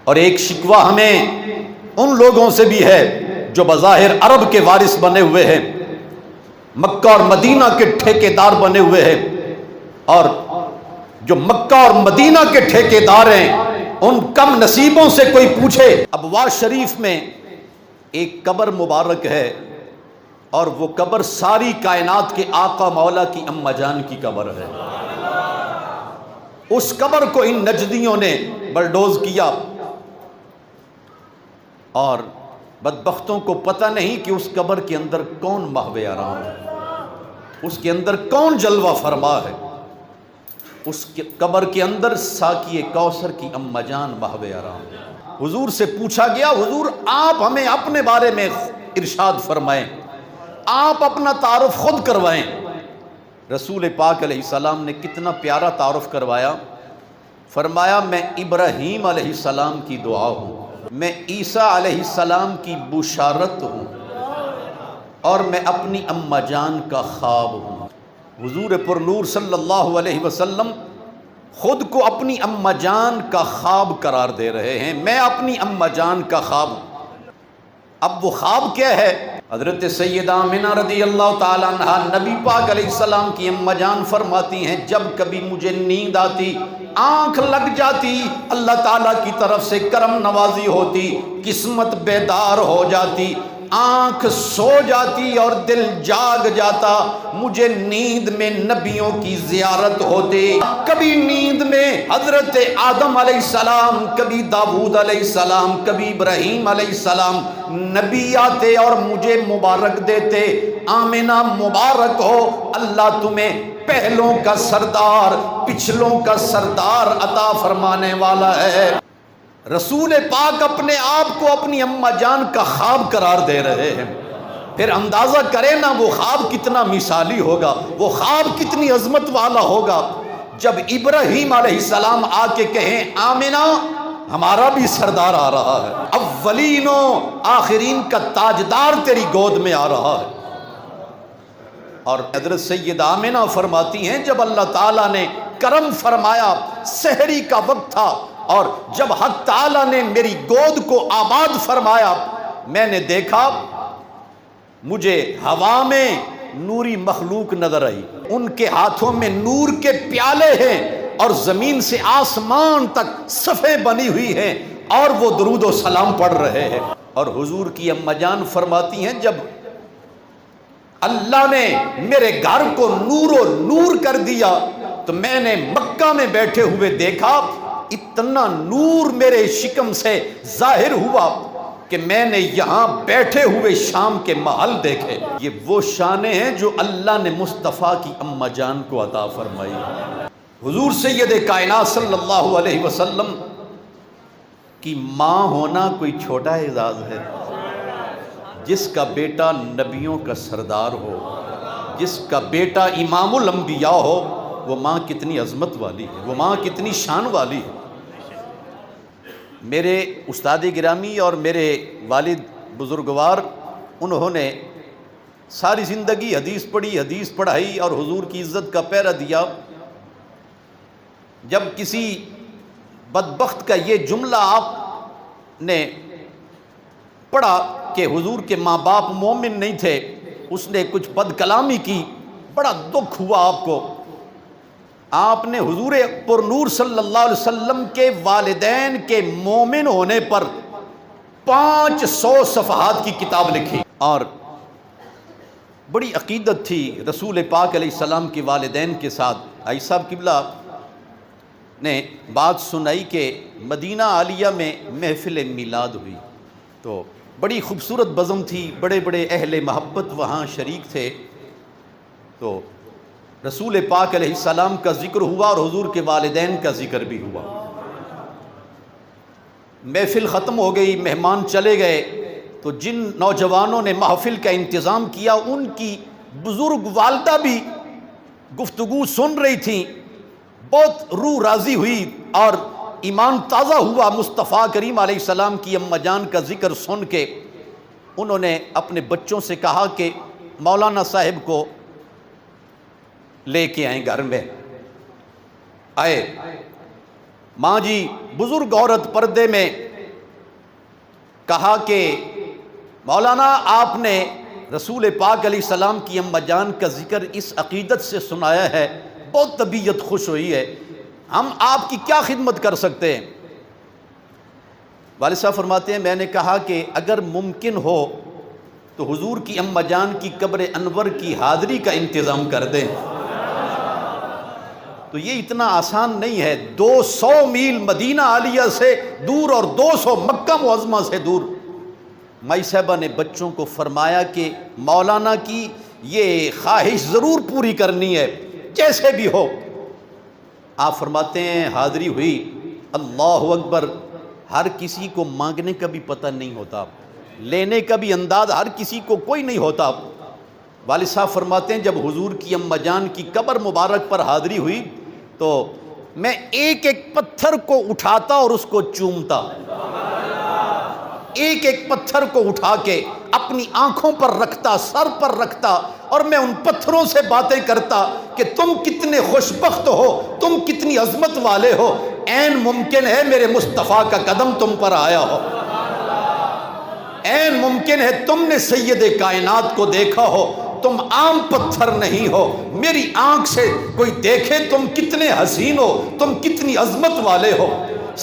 اور ایک شکوہ ہمیں ان لوگوں سے بھی ہے جو بظاہر عرب کے وارث بنے ہوئے ہیں، مکہ اور مدینہ کے ٹھیکیدار بنے ہوئے ہیں، اور جو مکہ اور مدینہ کے ٹھیکیدار ہیں ان کم نصیبوں سے کوئی پوچھے۔ ابواء شریف میں ایک قبر مبارک ہے، اور وہ قبر ساری کائنات کے آقا مولا کی اماں جان کی قبر ہے۔ اس قبر کو ان نجدیوں نے بلڈوز کیا، اور بدبختوں کو پتہ نہیں کہ اس قبر کے اندر کون محو آرام ہے، اس کے اندر کون جلوہ فرما ہے۔ اس قبر کے اندر ساقی کوثر کی اماں جان محو آرام ہے۔ حضور سے پوچھا گیا، حضور آپ ہمیں اپنے بارے میں ارشاد فرمائیں، آپ اپنا تعارف خود کروائیں۔ رسول پاک علیہ السلام نے کتنا پیارا تعارف کروایا، فرمایا میں ابراہیم علیہ السلام کی دعا ہوں، میں عیسیٰ علیہ السلام کی بشارت ہوں، اور میں اپنی اماں جان کا خواب ہوں۔ حضور پر نور صلی اللہ علیہ وسلم خود کو اپنی اماں جان کا خواب قرار دے رہے ہیں، میں اپنی اماں جان کا خواب ہوں۔ اب وہ خواب کیا ہے؟ حضرت سیدہ آمنہ رضی اللہ تعالیٰ عنہا نبی پاک علیہ السلام کی اماں جان فرماتی ہیں، جب کبھی مجھے نیند آتی، آنکھ لگ جاتی، اللہ تعالیٰ کی طرف سے کرم نوازی ہوتی، قسمت بیدار ہو جاتی، آنکھ سو جاتی اور دل جاگ جاتا، مجھے نیند میں نبیوں کی زیارت ہوتی۔ کبھی نیند میں حضرت آدم علیہ السلام، کبھی داؤد علیہ السلام، کبھی ابراہیم علیہ السلام نبی آتے اور مجھے مبارک دیتے، آمنہ مبارک ہو، اللہ تمہیں پہلوں کا سردار پچھلوں کا سردار عطا فرمانے والا ہے۔ رسول پاک اپنے آپ کو اپنی اماں جان کا خواب قرار دے رہے ہیں، پھر اندازہ کرے نا وہ خواب کتنا مثالی ہوگا، وہ خواب کتنی عظمت والا ہوگا جب ابراہیم علیہ السلام آ کے کہیں آمنہ ہمارا بھی سردار آ رہا ہے، اولین و آخرین کا تاجدار تیری گود میں آ رہا ہے۔ اور حضرت سیدہ آمنہ فرماتی ہیں جب اللہ تعالیٰ نے کرم فرمایا، سحری کا وقت تھا، اور جب حق تعالیٰ نے میری گود کو آباد فرمایا، میں نے دیکھا مجھے ہوا میں نوری مخلوق نظر آئی، ان کے ہاتھوں میں نور کے پیالے ہیں، اور زمین سے آسمان تک صفیں بنی ہوئی ہیں، اور وہ درود و سلام پڑھ رہے ہیں۔ اور حضور کی اماں جان فرماتی ہیں جب اللہ نے میرے گھر کو نور و نور کر دیا تو میں نے مکہ میں بیٹھے ہوئے دیکھا، اتنا نور میرے شکم سے ظاہر ہوا کہ میں نے یہاں بیٹھے ہوئے شام کے محل دیکھے۔ یہ وہ شانیں ہیں جو اللہ نے مصطفیٰ کی اماں جان کو عطا فرمائی۔ حضور سید کائنات صلی اللہ علیہ وسلم کی ماں ہونا کوئی چھوٹا اعزاز ہے؟ جس کا بیٹا نبیوں کا سردار ہو، جس کا بیٹا امام الانبیاء ہو، وہ ماں کتنی عظمت والی ہے، وہ ماں کتنی شان والی ہے۔ میرے استاد گرامی اور میرے والد بزرگوار، انہوں نے ساری زندگی حدیث پڑھی، حدیث پڑھائی اور حضور کی عزت کا پہرا دیا۔ جب کسی بدبخت کا یہ جملہ آپ نے پڑھا کہ حضور کے ماں باپ مومن نہیں تھے، اس نے کچھ بد کلامی کی، بڑا دکھ ہوا آپ کو۔ آپ نے حضور پر نور صلی اللہ علیہ وسلم کے والدین کے مومن ہونے پر 500 صفحات کی کتاب لکھی، اور بڑی عقیدت تھی رسول پاک علیہ السلام کے والدین کے ساتھ۔ آئی صاحب قبلہ نے بات سنائی کہ مدینہ عالیہ میں محفل میلاد ہوئی، تو بڑی خوبصورت بزم تھی، بڑے بڑے اہل محبت وہاں شریک تھے، تو رسول پاک علیہ السلام کا ذکر ہوا اور حضور کے والدین کا ذکر بھی ہوا۔ محفل ختم ہو گئی، مہمان چلے گئے، تو جن نوجوانوں نے محفل کا انتظام کیا ان کی بزرگ والدہ بھی گفتگو سن رہی تھیں، بہت روح راضی ہوئی اور ایمان تازہ ہوا مصطفیٰ کریم علیہ السلام کی اماں جان کا ذکر سن کے۔ انہوں نے اپنے بچوں سے کہا کہ مولانا صاحب کو لے کے آئیں، گھر میں آئے۔ ماں جی بزرگ عورت پردے میں کہا کہ مولانا آپ نے رسول پاک علیہ السلام کی اماں جان کا ذکر اس عقیدت سے سنایا ہے، بہت طبیعت خوش ہوئی ہے، ہم آپ کی کیا خدمت کر سکتے ہیں؟ والد صاحب فرماتے ہیں میں نے کہا کہ اگر ممکن ہو تو حضور کی اماں جان کی قبر انور کی حاضری کا انتظام کر دیں۔ تو یہ اتنا آسان نہیں ہے، 200 میل مدینہ عالیہ سے دور اور 200 مکہ معظمہ سے دور۔ مائی صاحبہ نے بچوں کو فرمایا کہ مولانا کی یہ خواہش ضرور پوری کرنی ہے جیسے بھی ہو۔ آپ فرماتے ہیں حاضری ہوئی، اللہ اکبر، ہر کسی کو مانگنے کا بھی پتہ نہیں ہوتا، لینے کا بھی انداز ہر کسی کو کوئی نہیں ہوتا۔ والد صاحب فرماتے ہیں جب حضور کی اماں جان کی قبر مبارک پر حاضری ہوئی تو میں ایک ایک پتھر کو اٹھاتا اور اس کو چومتا، ایک ایک پتھر کو اٹھا کے اپنی آنکھوں پر رکھتا، سر پر رکھتا، اور میں ان پتھروں سے باتیں کرتا کہ تم کتنے خوشبخت ہو، تم کتنی عظمت والے ہو، عین ممکن ہے میرے مصطفیٰ کا قدم تم پر آیا ہو، عین ممکن ہے تم نے سید کائنات کو دیکھا ہو، تم عام پتھر نہیں ہو، میری آنکھ سے کوئی دیکھے تم کتنے حسین ہو، تم کتنی عظمت والے ہو،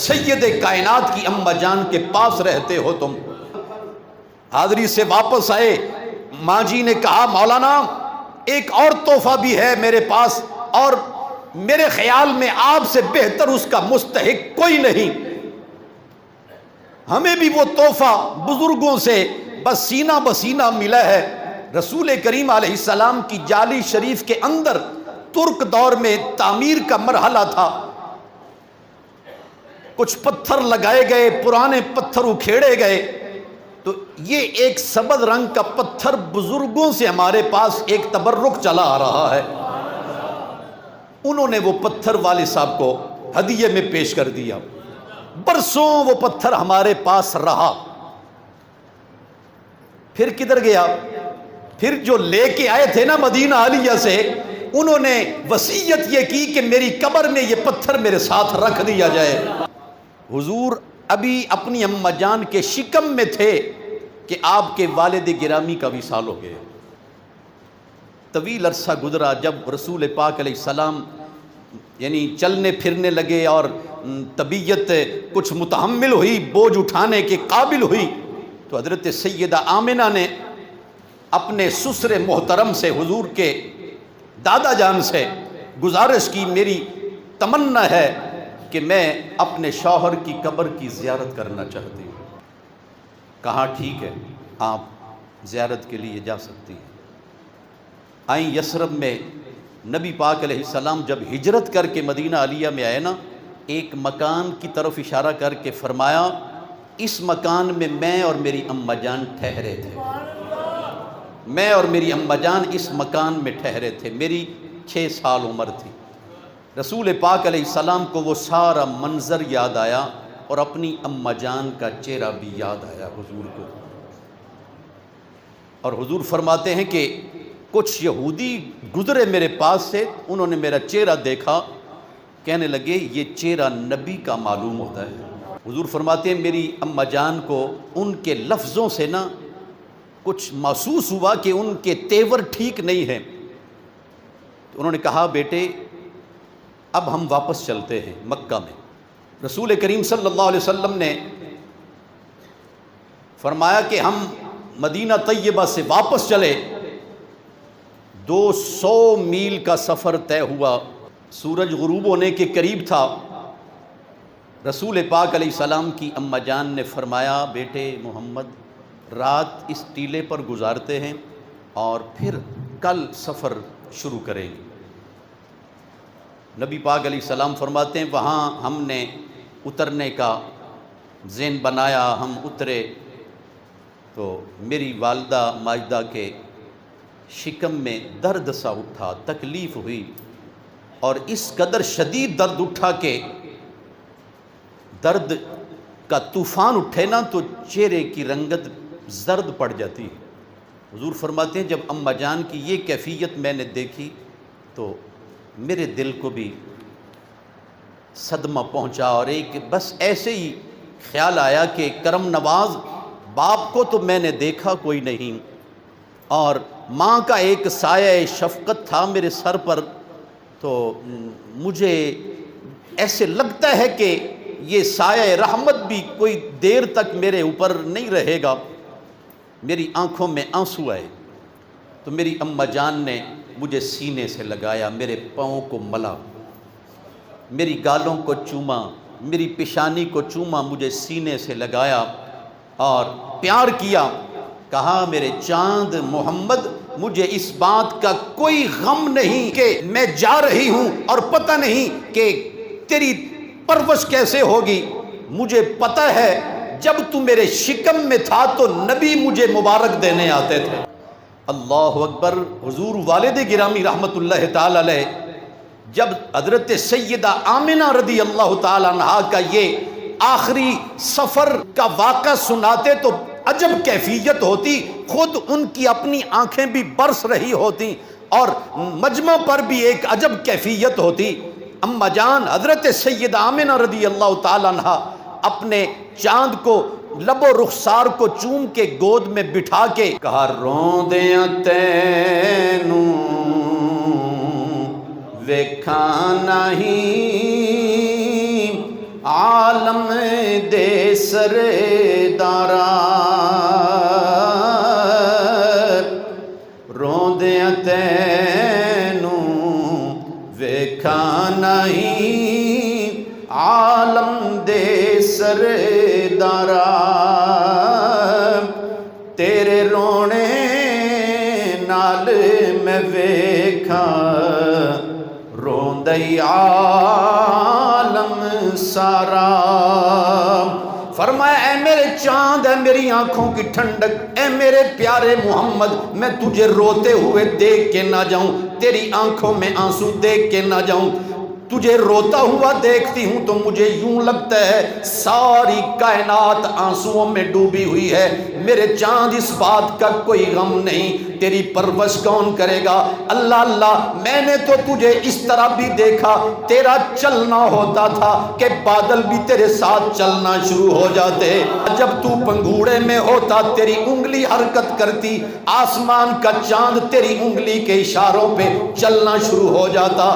سید کائنات کی اماں جان کے پاس رہتے ہو تم۔ حاضری سے واپس آئے، ماں جی نے کہا مولانا ایک اور تحفہ بھی ہے میرے پاس، اور میرے خیال میں آپ سے بہتر اس کا مستحق کوئی نہیں، ہمیں بھی وہ تحفہ بزرگوں سے بس سینہ بسینہ ملا ہے۔ رسول کریم علیہ السلام کی جالی شریف کے اندر ترک دور میں تعمیر کا مرحلہ تھا، کچھ پتھر لگائے گئے، پرانے پتھر اکھیڑے گئے، تو یہ ایک سبز رنگ کا پتھر بزرگوں سے ہمارے پاس ایک تبرک چلا آ رہا ہے، انہوں نے وہ پتھر والد صاحب کو ہدیے میں پیش کر دیا، برسوں وہ پتھر ہمارے پاس رہا۔ پھر کدھر گیا؟ پھر جو لے کے آئے تھے نا مدینہ عالیہ سے، انہوں نے وصیت یہ کی کہ میری قبر میں یہ پتھر میرے ساتھ رکھ دیا جائے۔ حضور ابھی اپنی اماں جان کے شکم میں تھے کہ آپ کے والد گرامی کا وصال ہو گیا۔ طویل عرصہ گزرا، جب رسول پاک علیہ السلام یعنی چلنے پھرنے لگے اور طبیعت کچھ متحمل ہوئی، بوجھ اٹھانے کے قابل ہوئی، تو حضرت سیدہ آمنہ نے اپنے سسر محترم سے، حضور کے دادا جان سے گزارش کی، میری تمنا ہے کہ میں اپنے شوہر کی قبر کی زیارت کرنا چاہتی ہوں۔ کہا ٹھیک ہے، آپ زیارت کے لیے جا سکتی ہیں۔ آئیں یثرب میں نبی پاک علیہ السلام جب ہجرت کر کے مدینہ عالیہ میں آئے نا، ایک مکان کی طرف اشارہ کر کے فرمایا اس مکان میں میں اور میری اماں جان ٹھہرے تھے، میں اور میری اماں جان اس مکان میں ٹھہرے تھے، میری 6 سال عمر تھی۔ رسول پاک علیہ السلام کو وہ سارا منظر یاد آیا اور اپنی اماں جان کا چہرہ بھی یاد آیا حضور کو، اور حضور فرماتے ہیں کہ کچھ یہودی گزرے میرے پاس سے، انہوں نے میرا چہرہ دیکھا، کہنے لگے یہ چہرہ نبی کا معلوم ہوتا ہے۔ حضور فرماتے ہیں میری اماں جان کو ان کے لفظوں سے نا کچھ محسوس ہوا کہ ان کے تیور ٹھیک نہیں ہیں، تو انہوں نے کہا بیٹے اب ہم واپس چلتے ہیں مکہ میں۔ رسول کریم صلی اللہ علیہ وسلم نے فرمایا کہ ہم مدینہ طیبہ سے واپس چلے، 200 میل کا سفر طے ہوا، سورج غروب ہونے کے قریب تھا۔ رسول پاک علیہ السلام کی اماں جان نے فرمایا بیٹے محمد رات اس ٹیلے پر گزارتے ہیں اور پھر کل سفر شروع کریں گے۔ نبی پاک علیہ السلام فرماتے ہیں وہاں ہم نے اترنے کا ذہن بنایا، ہم اترے تو میری والدہ ماجدہ کے شکم میں درد سا اٹھا، تکلیف ہوئی، اور اس قدر شدید درد اٹھا کہ درد کا طوفان اٹھے نا تو چہرے کی رنگت زرد پڑ جاتی ہے۔ حضور فرماتے ہیں جب اماں جان کی یہ کیفیت میں نے دیکھی تو میرے دل کو بھی صدمہ پہنچا، اور ایک بس ایسے ہی خیال آیا کہ کرم نواز باپ کو تو میں نے دیکھا کوئی نہیں، اور ماں کا ایک سایہ شفقت تھا میرے سر پر، تو مجھے ایسے لگتا ہے کہ یہ سایہ رحمت بھی کوئی دیر تک میرے اوپر نہیں رہے گا۔ میری آنکھوں میں آنسو آئے تو میری اماں جان نے مجھے سینے سے لگایا، میرے پاؤں کو ملا، میری گالوں کو چوما، میری پیشانی کو چوما، مجھے سینے سے لگایا اور پیار کیا۔ کہا میرے چاند محمد، مجھے اس بات کا کوئی غم نہیں کہ میں جا رہی ہوں اور پتہ نہیں کہ تیری پرورش کیسے ہوگی، مجھے پتہ ہے جب تو میرے شکم میں تھا تو نبی مجھے مبارک دینے آتے تھے۔ اللہ اکبر۔ حضور والد گرامی رحمت اللہ تعالی علیہ جب حضرت سیدہ آمنہ رضی اللہ تعالی عنہا کا یہ آخری سفر کا واقعہ سناتے تو عجب کیفیت ہوتی، خود ان کی اپنی آنکھیں بھی برس رہی ہوتی اور مجمع پر بھی ایک عجب کیفیت ہوتی۔ اماں جان حضرت سیدہ آمنہ رضی اللہ تعالی عنہا اپنے چاند کو لب و رخسار کو چوم کے گود میں بٹھا کے کہا، روندیاں تینوں ویکھاں نہیں عالم دے سردارا، روندیاں تینوں ویکھاں نہیں عالم دے سردارا، تیرے رونے نال میں ویکھاں روندئی عالم سارا۔ فرمایا اے میرے چاند، اے میری آنکھوں کی ٹھنڈک، اے میرے پیارے محمد، میں تجھے روتے ہوئے دیکھ کے نہ جاؤں، تیری آنکھوں میں آنسو دیکھ کے نہ جاؤں، تجھے روتا ہوا دیکھتی ہوں تو مجھے یوں لگتا ہے ساری کائنات آنسوؤں میں ڈوبی ہوئی ہے۔ میرے چاند اس بات کا کوئی غم نہیں، تیری پرورش کون کرے گا؟ اللہ اللہ، میں نے تو تجھے اس طرح بھی دیکھا، تیرا چلنا ہوتا تھا کہ بادل بھی تیرے ساتھ چلنا شروع ہو جاتے، جب تو پنگھوڑے میں ہوتا تیری انگلی حرکت کرتی، آسمان کا چاند تیری انگلی کے اشاروں پہ چلنا شروع ہو جاتا۔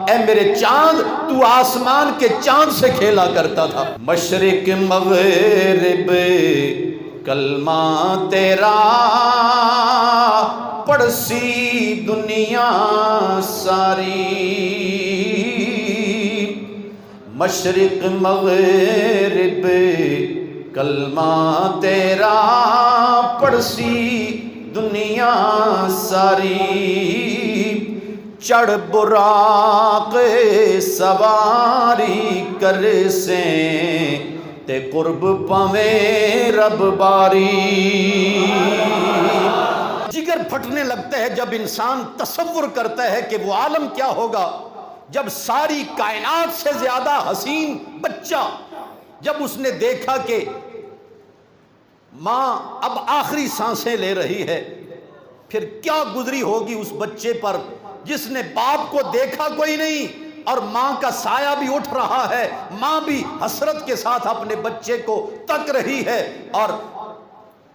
اے میرے چاند، تو آسمان کے چاند سے کھیلا کرتا تھا۔ مشرق مغرب کلمہ تیرا پڑسی دنیا ساری، مشرق مغرب کلمہ تیرا پڑسی دنیا ساری، چڑھ براق سواری کر سے تے قرب پاویں رب باری۔ جگر پھٹنے لگتا ہے جب انسان تصور کرتا ہے کہ وہ عالم کیا ہوگا جب ساری کائنات سے زیادہ حسین بچہ، جب اس نے دیکھا کہ ماں اب آخری سانسیں لے رہی ہے، پھر کیا گزری ہوگی اس بچے پر جس نے باپ کو دیکھا کوئی نہیں اور ماں کا سایہ بھی اٹھ رہا ہے، ماں بھی حسرت کے ساتھ اپنے بچے کو تک رہی ہے اور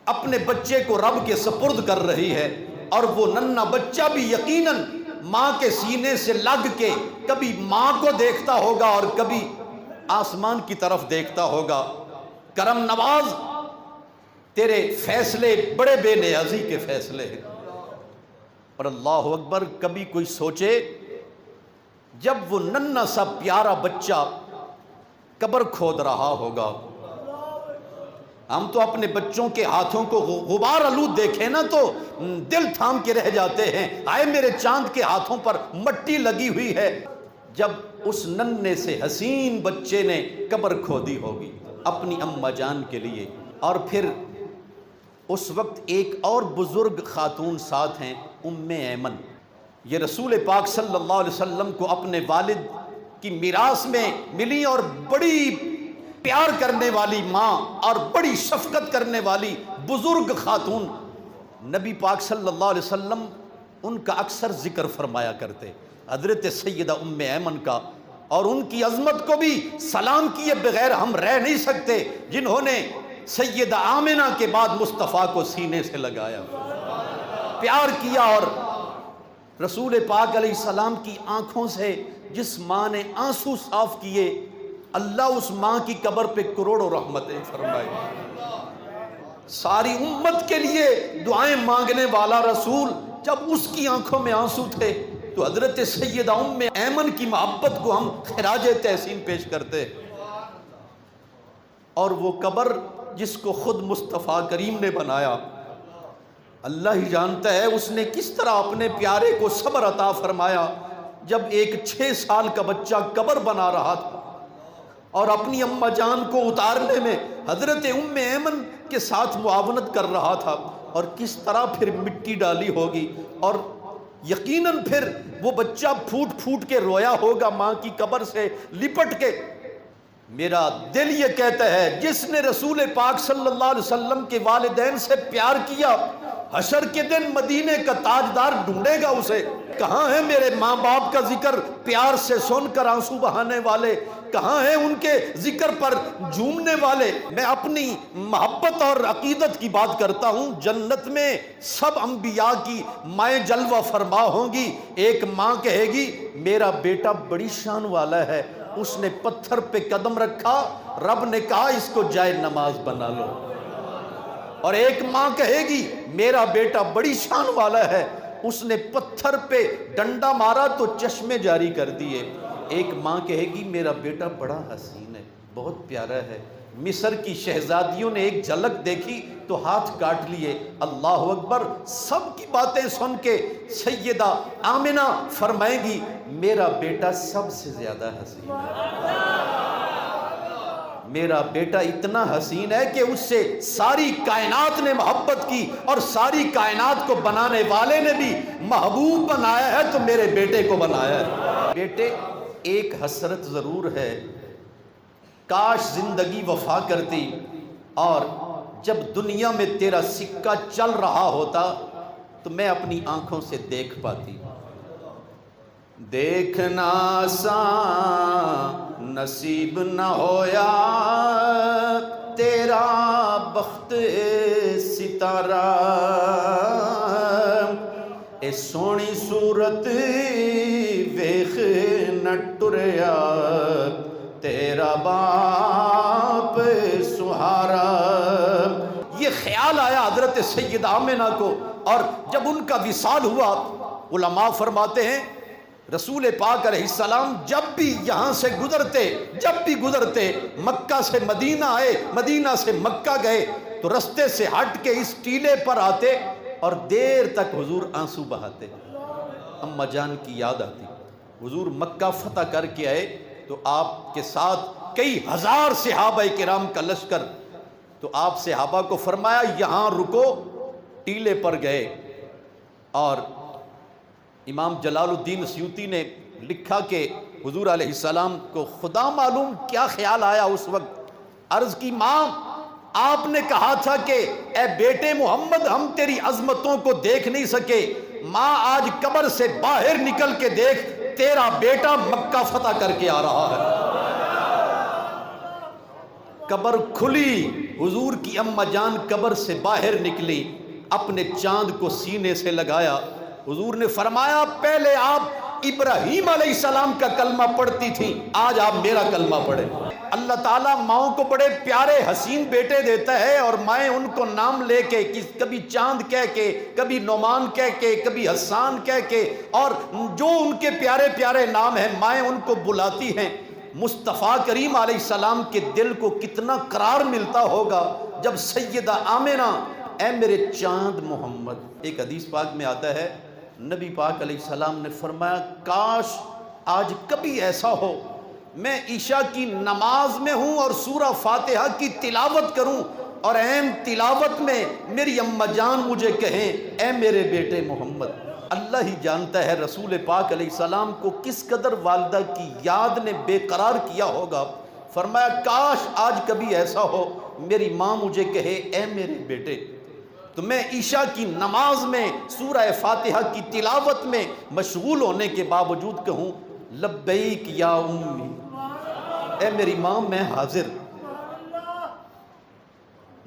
اپنے بچے کو رب کے سپرد کر رہی ہے، اور وہ ننھا بچہ بھی یقیناً ماں کے سینے سے لگ کے کبھی ماں کو دیکھتا ہوگا اور کبھی آسمان کی طرف دیکھتا ہوگا۔ کرم نواز، تیرے فیصلے بڑے بے نیازی کے فیصلے ہیں۔ اور اللہ اکبر، کبھی کوئی سوچے جب وہ ننھا سا پیارا بچہ قبر کھود رہا ہوگا، ہم تو اپنے بچوں کے ہاتھوں کو غبار آلود دیکھیں نا تو دل تھام کے رہ جاتے ہیں، آئے میرے چاند کے ہاتھوں پر مٹی لگی ہوئی ہے۔ جب اس ننھے سے حسین بچے نے قبر کھودی ہوگی اپنی اماں جان کے لیے، اور پھر اس وقت ایک اور بزرگ خاتون ساتھ ہیں، ام ایمن، یہ رسول پاک صلی اللہ علیہ وسلم کو اپنے والد کی میراث میں ملی اور بڑی پیار کرنے والی ماں اور بڑی شفقت کرنے والی بزرگ خاتون۔ نبی پاک صلی اللہ علیہ وسلم ان کا اکثر ذکر فرمایا کرتے، حضرت سیدہ ام ایمن کا، اور ان کی عظمت کو بھی سلام کیے بغیر ہم رہ نہیں سکتے، جنہوں نے سیدہ آمنہ کے بعد مصطفیٰ کو سینے سے لگایا، پیار کیا، اور رسول پاک علیہ السلام کی آنکھوں سے جس ماں نے آنسو صاف کیے، اللہ اس ماں کی قبر پہ کروڑوں رحمتیں فرمائے۔ ساری امت کے لیے دعائیں مانگنے والا رسول، جب اس کی آنکھوں میں آنسو تھے تو حضرت سیدہ ام ایمن کی محبت کو ہم خراج تحسین پیش کرتے۔ اور وہ قبر جس کو خود مصطفیٰ کریم نے بنایا، اللہ ہی جانتا ہے اس نے کس طرح اپنے پیارے کو صبر عطا فرمایا۔ جب ایک 6 سال کا بچہ قبر بنا رہا تھا اور اپنی اماں جان کو اتارنے میں حضرت ام ایمن کے ساتھ معاونت کر رہا تھا، اور کس طرح پھر مٹی ڈالی ہوگی، اور یقیناً پھر وہ بچہ پھوٹ پھوٹ کے رویا ہوگا ماں کی قبر سے لپٹ کے۔ میرا دل یہ کہتا ہے جس نے رسول پاک صلی اللہ علیہ وسلم کے والدین سے پیار کیا، حشر کے دن مدینے کا تاجدار ڈھونڈے گا اسے۔ کہاں ہیں میرے ماں باپ کا ذکر پیار سے سن کر آنسو بہانے والے؟ کہاں ہیں ان کے ذکر پر جھومنے والے؟ میں اپنی محبت اور عقیدت کی بات کرتا ہوں۔ جنت میں سب انبیاء کی مائیں جلوہ فرما ہوں گی۔ ایک ماں کہے گی میرا بیٹا بڑی شان والا ہے، اس نے پتھر پہ قدم رکھا، رب نے کہا اس کو جائے نماز بنا لو۔ اور ایک ماں کہے گی میرا بیٹا بڑی شان والا ہے، اس نے پتھر پہ ڈنڈا مارا تو چشمے جاری کر دیے۔ ایک ماں کہے گی میرا بیٹا بڑا حسین ہے، بہت پیارا ہے۔ مصر کی شہزادیوں نے ایک جھلک دیکھی تو ہاتھ کاٹ لیے۔ اللہ اکبر۔ سب کی باتیں سن کے سیدہ آمنہ فرمائے گی میرا بیٹا سب سے زیادہ حسین ہے، میرا بیٹا اتنا حسین ہے کہ اس سے ساری کائنات نے محبت کی، اور ساری کائنات کو بنانے والے نے بھی محبوب بنایا ہے تو میرے بیٹے کو بنایا ہے۔ بیٹے ایک حسرت ضرور ہے، کاش زندگی وفا کرتی اور جب دنیا میں تیرا سکہ چل رہا ہوتا تو میں اپنی آنکھوں سے دیکھ پاتی۔ دیکھنا سا نصیب نہ ہویا تیرا بخت ستارہ، اے سونی صورت ویخ نہ ٹریا تیرا باپ سہارا۔ یہ خیال آیا حضرت سیدہ آمنہ کو، اور جب ان کا وصال ہوا، علماء فرماتے ہیں رسول پاک علیہ السلام جب بھی یہاں سے گزرتے مکہ سے مدینہ آئے، مدینہ سے مکہ گئے تو رستے سے ہٹ کے اس ٹیلے پر آتے اور دیر تک حضور آنسو بہاتے۔ اماں جان کی یاد آتی۔ حضور مکہ فتح کر کے آئے تو آپ کے ساتھ کئی ہزار صحابہ کرام کا لشکر، تو آپ صحابہ کو فرمایا یہاں رکو۔ ٹیلے پر گئے، اور امام جلال الدین سیوطی نے لکھا کہ حضور علیہ السلام کو خدا معلوم کیا خیال آیا اس وقت۔ عرض کی ماں آپ نے کہا تھا کہ اے بیٹے محمد ہم تیری عظمتوں کو دیکھ نہیں سکے، ماں آج قبر سے باہر نکل کے دیکھ تیرا بیٹا مکہ فتح کر کے آ رہا ہے۔ قبر کھلی، حضور کی اماں جان قبر سے باہر نکلی، اپنے چاند کو سینے سے لگایا۔ حضور نے فرمایا پہلے آپ ابراہیم علیہ السلام کا کلمہ پڑھتی تھی، آج آپ میرا کلمہ پڑھیں۔ اللہ تعالیٰ ماؤں کو بڑے پیارے حسین بیٹے دیتا ہے، اور مائیں ان کو نام لے کے کبھی چاند کہہ کے، کبھی نعمان کہہ کے، کبھی حسان کہہ کے، اور جو ان کے پیارے پیارے نام ہیں مائیں ان کو بلاتی ہیں۔ مصطفیٰ کریم علیہ السلام کے دل کو کتنا قرار ملتا ہوگا جب سیدہ آمنہ اے میرے چاند محمد۔ ایک حدیث پاک میں آتا ہے نبی پاک علیہ السلام نے فرمایا کاش آج کبھی ایسا ہو میں عشاء کی نماز میں ہوں اور سورہ فاتحہ کی تلاوت کروں، اور عین تلاوت میں میری اماں جان مجھے کہیں اے میرے بیٹے محمد۔ اللہ ہی جانتا ہے رسول پاک علیہ السلام کو کس قدر والدہ کی یاد نے بے قرار کیا ہوگا۔ فرمایا کاش آج کبھی ایسا ہو میری ماں مجھے کہے اے میرے بیٹے، تو میں عشاء کی نماز میں سورہ فاتحہ کی تلاوت میں مشغول ہونے کے باوجود کہوں لبیک یا امی، اے میری ماں میں حاضر۔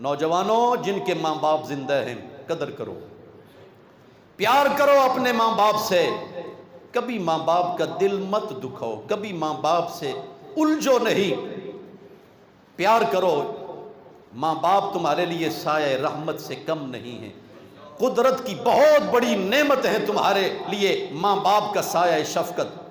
نوجوانوں جن کے ماں باپ زندہ ہیں قدر کرو، پیار کرو اپنے ماں باپ سے، کبھی ماں باپ کا دل مت دکھاؤ، کبھی ماں باپ سے الجھو نہیں، پیار کرو۔ ماں باپ تمہارے لیے سایہ رحمت سے کم نہیں ہے، قدرت کی بہت بڑی نعمت ہے تمہارے لیے ماں باپ کا سایہ شفقت۔